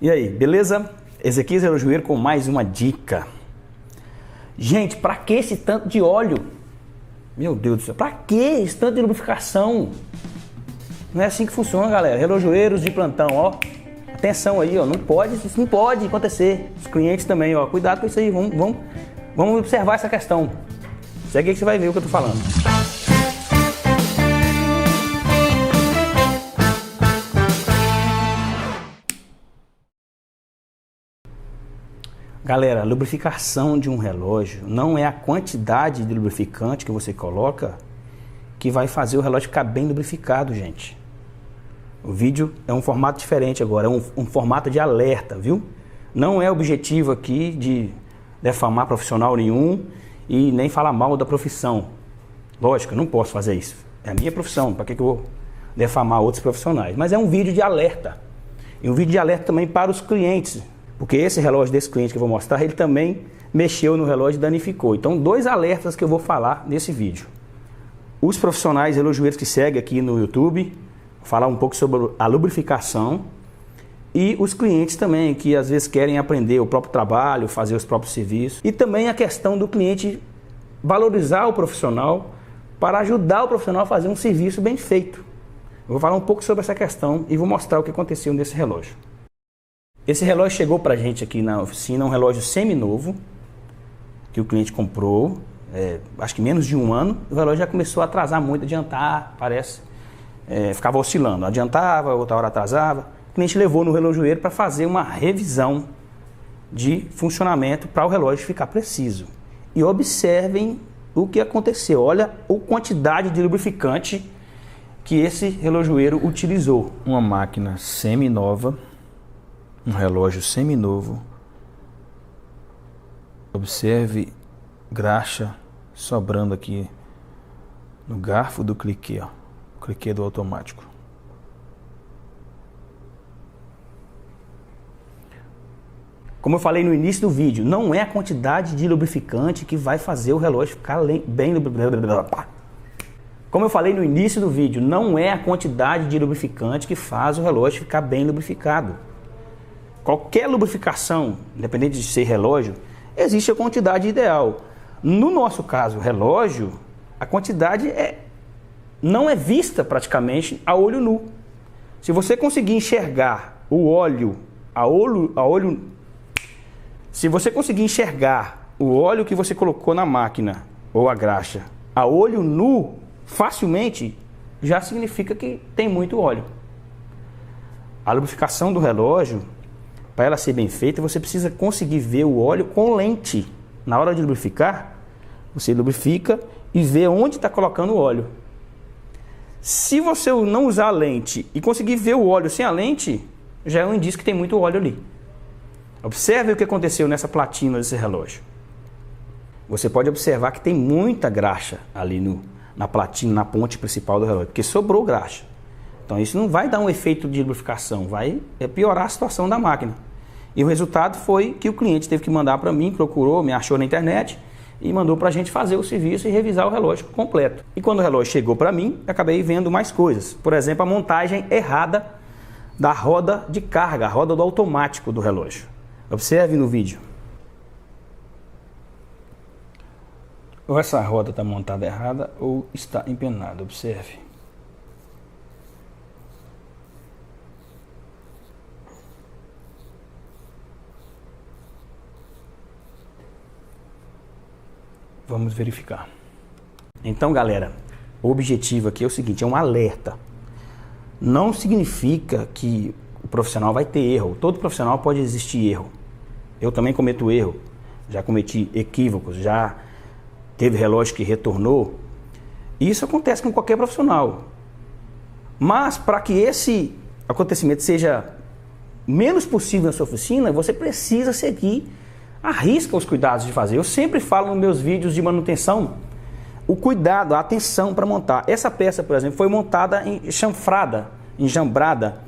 E aí, beleza? Ezequias Relojoeiro com mais uma dica. Gente, pra que esse tanto de óleo? Meu Deus do céu, pra que esse tanto de lubrificação? Não é assim que funciona, galera. Relojoeiros de plantão, ó. Atenção aí, ó. Isso não pode acontecer. Os clientes também, ó. Cuidado com isso aí. Vamos observar essa questão. Segue aí que você vai ver o que eu tô falando. Galera, lubrificação de um relógio não é a quantidade de lubrificante que você coloca que vai fazer o relógio ficar bem lubrificado, gente. O vídeo é um formato diferente agora, é um formato de alerta, viu? Não é objetivo aqui de defamar profissional nenhum e nem falar mal da profissão. Lógico, eu não posso fazer isso. É a minha profissão, para que eu vou defamar outros profissionais? Mas é um vídeo de alerta. E um vídeo de alerta também para os clientes. Porque esse relógio desse cliente que eu vou mostrar, ele também mexeu no relógio e danificou. Então, dois alertas que eu vou falar nesse vídeo. Os profissionais relojoeiros que seguem aqui no YouTube, vou falar um pouco sobre a lubrificação. E os clientes também, que às vezes querem aprender o próprio trabalho, fazer os próprios serviços. E também a questão do cliente valorizar o profissional para ajudar o profissional a fazer um serviço bem feito. Eu vou falar um pouco sobre essa questão e vou mostrar o que aconteceu nesse relógio. Esse relógio chegou pra gente aqui na oficina, um relógio semi-novo, que o cliente comprou, acho que menos de um ano. O relógio já começou a atrasar muito, adiantar, parece, ficava oscilando, adiantava, outra hora atrasava. O cliente levou no relojoeiro para fazer uma revisão de funcionamento para o relógio ficar preciso. E observem o que aconteceu, olha a quantidade de lubrificante que esse relojoeiro utilizou. Uma máquina semi-nova, um relógio semi-novo. Observe graxa sobrando aqui no garfo do cliquê, ó, o cliquê do automático. Como eu falei no início do vídeo, não é a quantidade de lubrificante que vai fazer o relógio ficar bem lubrificado. Como eu falei no início do vídeo, não é a quantidade de lubrificante que faz o relógio ficar bem lubrificado. Qualquer lubrificação, independente de ser relógio, existe a quantidade ideal. No nosso caso, relógio, a quantidade não é vista praticamente a olho nu. Se você conseguir enxergar o óleo se você conseguir enxergar o óleo que você colocou na máquina ou a graxa a olho nu, facilmente, já significa que tem muito óleo. A lubrificação do relógio, para ela ser bem feita, você precisa conseguir ver o óleo com lente. Na hora de lubrificar, você lubrifica e vê onde está colocando o óleo. Se você não usar a lente e conseguir ver o óleo sem a lente, já é um indício que tem muito óleo ali. Observe o que aconteceu nessa platina desse relógio. Você pode observar que tem muita graxa ali na platina, na ponte principal do relógio, porque sobrou graxa. Então isso não vai dar um efeito de lubrificação, vai piorar a situação da máquina. E o resultado foi que o cliente teve que mandar para mim, procurou, me achou na internet e mandou para a gente fazer o serviço e revisar o relógio completo. E quando o relógio chegou para mim, acabei vendo mais coisas. Por exemplo, a montagem errada da roda de carga, a roda do automático do relógio. Observe no vídeo. Ou essa roda está montada errada ou está empenada, observe. Vamos verificar. Então, galera, o objetivo aqui é o seguinte, é um alerta. Não significa que o profissional vai ter erro. Todo profissional pode existir erro. Eu também cometo erro. Já cometi equívocos, já teve relógio que retornou. Isso acontece com qualquer profissional. Mas para que esse acontecimento seja menos possível na sua oficina, você precisa seguir à risca os cuidados de fazer. Eu sempre falo nos meus vídeos de manutenção o cuidado, a atenção para montar. Essa peça, por exemplo, foi montada em chanfrada, enjambrada.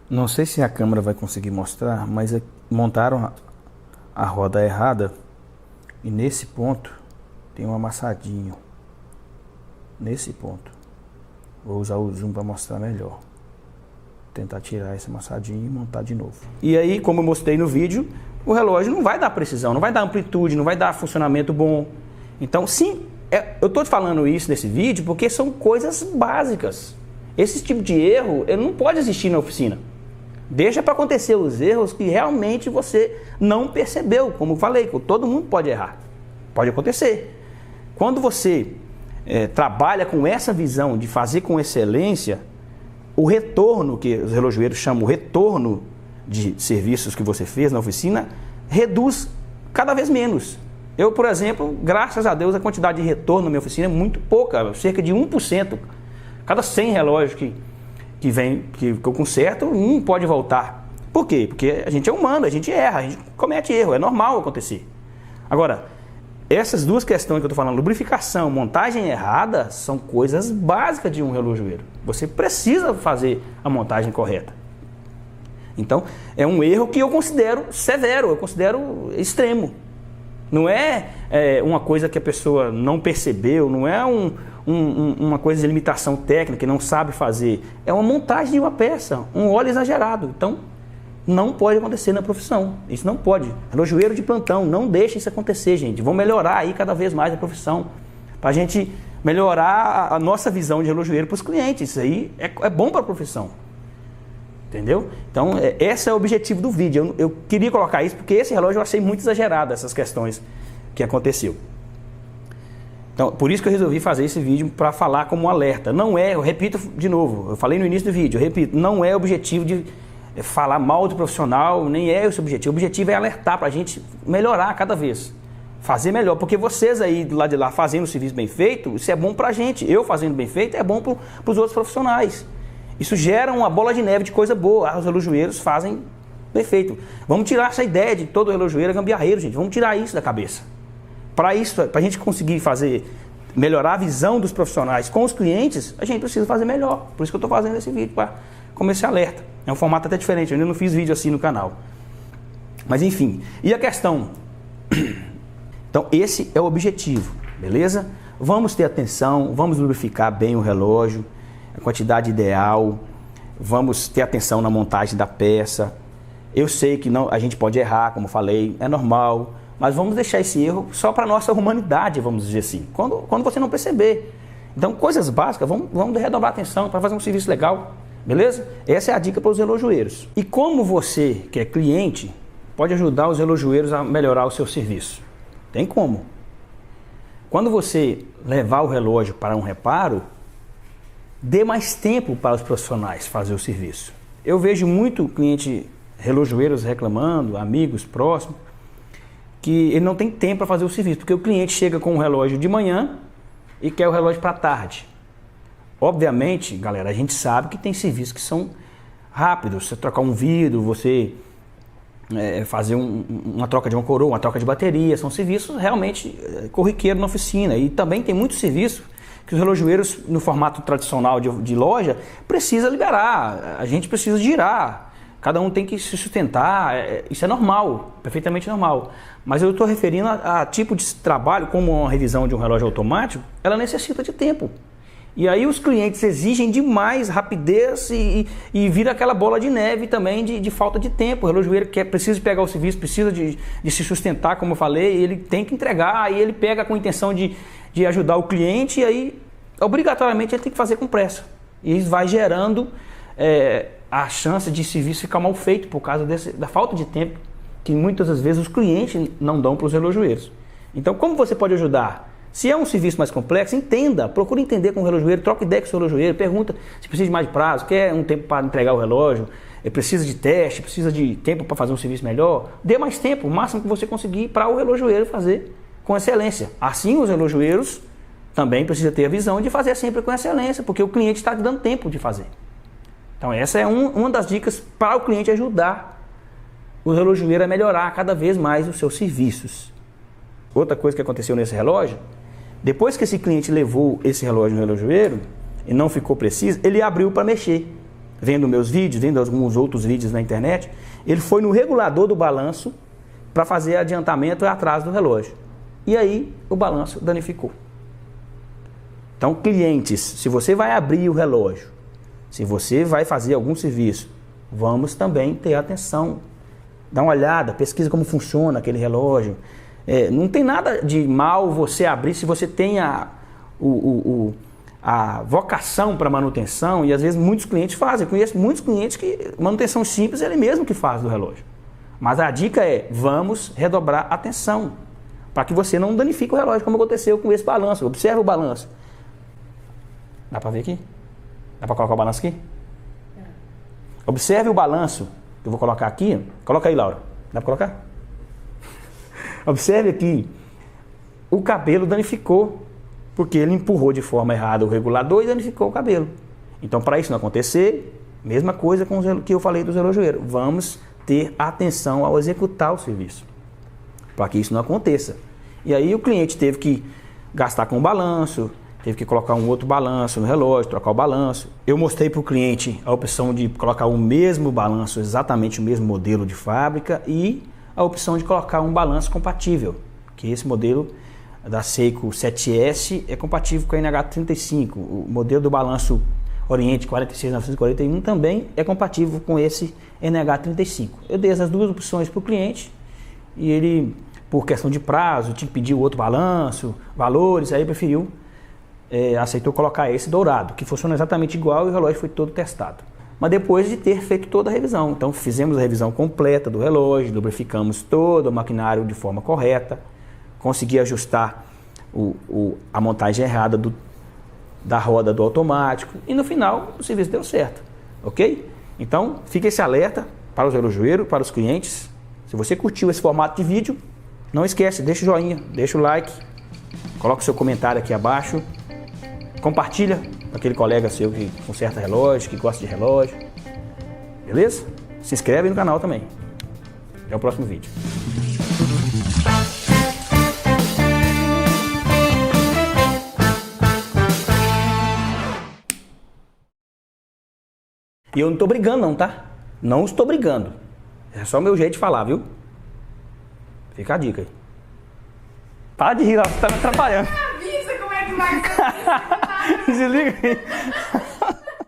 Não sei se a câmera vai conseguir mostrar, mas montaram a roda errada e nesse ponto tem um amassadinho. Nesse ponto. Vou usar o zoom para mostrar melhor. tentar tirar essa amassadinha e montar de novo. E aí, como eu mostrei no vídeo, o relógio não vai dar precisão, não vai dar amplitude, não vai dar funcionamento bom. Então, sim, eu estou te falando isso nesse vídeo porque são coisas básicas. Esse tipo de erro ele não pode existir na oficina. Deixa para acontecer os erros que realmente você não percebeu. Como eu falei, todo mundo pode errar. Pode acontecer. Quando você trabalha com essa visão de fazer com excelência, o retorno, que os relojoeiros chamam o retorno de serviços que você fez na oficina, reduz cada vez menos. Eu, por exemplo, graças a Deus, a quantidade de retorno na minha oficina é muito pouca, cerca de 1%. Cada 100 relógios que eu conserto, um pode voltar. Por quê? Porque a gente é humano, a gente erra, a gente comete erro, é normal acontecer. Agora, essas duas questões que eu estou falando, lubrificação, montagem errada, são coisas básicas de um relojoeiro. Você precisa fazer a montagem correta. Então, é um erro que eu considero severo, eu considero extremo. Não é uma coisa que a pessoa não percebeu, não é uma coisa de limitação técnica, não sabe fazer. É uma montagem de uma peça, um óleo exagerado. Então, não pode acontecer na profissão. Isso não pode. Relojoeiro de plantão, não deixa isso acontecer, gente. Vamos melhorar aí cada vez mais a profissão. Para a gente melhorar a nossa visão de relojoeiro para os clientes. Isso aí é bom para a profissão. Entendeu? Então, esse é o objetivo do vídeo. Eu queria colocar isso porque esse relógio eu achei muito exagerado, essas questões que aconteceu. Então, por isso que eu resolvi fazer esse vídeo para falar como um alerta. Não é, eu repito de novo, eu falei no início do vídeo, eu repito, não é objetivo de falar mal do profissional, nem é esse o objetivo. O objetivo é alertar para a gente melhorar cada vez. Fazer melhor, porque vocês aí do lado de lá fazendo o serviço bem feito, isso é bom para a gente. Eu fazendo bem feito é bom para os outros profissionais. Isso gera uma bola de neve de coisa boa. Os relojoeiros fazem perfeito. Vamos tirar essa ideia de todo relojoeiro é gambiarreiro, gente. Vamos tirar isso da cabeça. Para isso, para a gente conseguir melhorar a visão dos profissionais com os clientes, a gente precisa fazer melhor. Por isso que eu estou fazendo esse vídeo, para começar esse alerta. É um formato até diferente, eu ainda não fiz vídeo assim no canal. Mas enfim, e a questão? Então, esse é o objetivo, beleza? Vamos ter atenção, vamos lubrificar bem o relógio, a quantidade ideal, vamos ter atenção na montagem da peça. Eu sei que a gente pode errar, como falei, é normal, mas vamos deixar esse erro só para a nossa humanidade, vamos dizer assim, quando você não perceber. Então, coisas básicas, vamos redobrar a atenção para fazer um serviço legal, beleza? Essa é a dica para os relojoeiros. E como você, que é cliente, pode ajudar os relojoeiros a melhorar o seu serviço? Tem como. Quando você levar o relógio para um reparo, dê mais tempo para os profissionais fazer o serviço. Eu vejo muito cliente relojoeiros reclamando, amigos próximos, que ele não tem tempo para fazer o serviço, porque o cliente chega com o relógio de manhã e quer o relógio para tarde. Obviamente, galera, a gente sabe que tem serviços que são rápidos. Você trocar um vidro, você fazer uma troca de uma coroa, uma troca de bateria, são serviços realmente corriqueiros na oficina. E também tem muitos serviços que os relojoeiros, no formato tradicional de loja, precisa liberar, a gente precisa girar, cada um tem que se sustentar, isso é normal, perfeitamente normal. Mas eu estou referindo a tipo de trabalho, como uma revisão de um relógio automático, ela necessita de tempo. E aí os clientes exigem demais rapidez e vira aquela bola de neve também de falta de tempo. O relojoeiro precisa pegar o serviço, precisa de se sustentar, como eu falei, ele tem que entregar, aí ele pega com a intenção de ajudar o cliente e aí obrigatoriamente ele tem que fazer com pressa. E isso vai gerando a chance de serviço ficar mal feito por causa da falta de tempo que muitas das vezes os clientes não dão para os relojoeiros. Então, como você pode ajudar? Se é um serviço mais complexo, entenda, procure entender com o relojoeiro, troque ideia com o seu relojoeiro, pergunta se precisa de mais prazo, quer um tempo para entregar o relógio, precisa de teste, precisa de tempo para fazer um serviço melhor. Dê mais tempo, o máximo que você conseguir para o relojoeiro fazer com excelência. Assim, os relojoeiros também precisam ter a visão de fazer sempre com excelência, porque o cliente está dando tempo de fazer. Então, essa é uma das dicas para o cliente ajudar o relojoeiro a melhorar cada vez mais os seus serviços. Outra coisa que aconteceu nesse relógio, depois que esse cliente levou esse relógio no relojoeiro e não ficou preciso, ele abriu para mexer. Vendo meus vídeos, vendo alguns outros vídeos na internet, ele foi no regulador do balanço para fazer adiantamento e atraso do relógio. E aí o balanço danificou. Então, clientes, se você vai abrir o relógio Se você vai fazer algum serviço, vamos também ter atenção. Dá uma olhada, pesquisa como funciona aquele relógio. Não tem nada de mal você abrir se você tem a vocação para manutenção, e às vezes muitos clientes fazem. Eu conheço muitos clientes que manutenção simples é ele mesmo que faz do relógio. Mas a dica é, vamos redobrar atenção, para que você não danifique o relógio, como aconteceu com esse balanço. Observe o balanço. Dá para ver aqui? Dá para colocar o balanço aqui? Observe o balanço, que eu vou colocar aqui. Coloca aí, Laura. Dá para colocar? Observe aqui. O cabelo danificou, porque ele empurrou de forma errada o regulador e danificou o cabelo. Então, para isso não acontecer, mesma coisa com o que eu falei dos relojoeiros. Vamos ter atenção ao executar o serviço, para que isso não aconteça. E aí o cliente teve que gastar com o balanço, teve que colocar um outro balanço no relógio, trocar o balanço. Eu mostrei para o cliente a opção de colocar o mesmo balanço, exatamente o mesmo modelo de fábrica, e a opção de colocar um balanço compatível, que esse modelo da Seiko 7S é compatível com a NH35. O modelo do balanço Oriente 46941 também é compatível com esse NH35. Eu dei essas duas opções para o cliente e ele, por questão de prazo, tinha que pedir o outro balanço, valores, aí preferiu, aceitou colocar esse dourado, que funciona exatamente igual, e o relógio foi todo testado. Mas depois de ter feito toda a revisão. Então fizemos a revisão completa do relógio, lubrificamos todo o maquinário de forma correta, consegui ajustar a montagem errada da roda do automático, e no final o serviço deu certo, ok? Então fica esse alerta para os relojoeiros, para os clientes. Se você curtiu esse formato de vídeo, não esquece, deixa o joinha, deixa o like, coloca o seu comentário aqui abaixo, compartilha com aquele colega seu que conserta relógio, que gosta de relógio, beleza? Se inscreve no canal também. Até o próximo vídeo. E eu não estou brigando não, tá? Não estou brigando. É só o meu jeito de falar, viu? Fica a dica aí. Para de rir, você tá me atrapalhando. Avisa como é que vai ser. Desliga aí.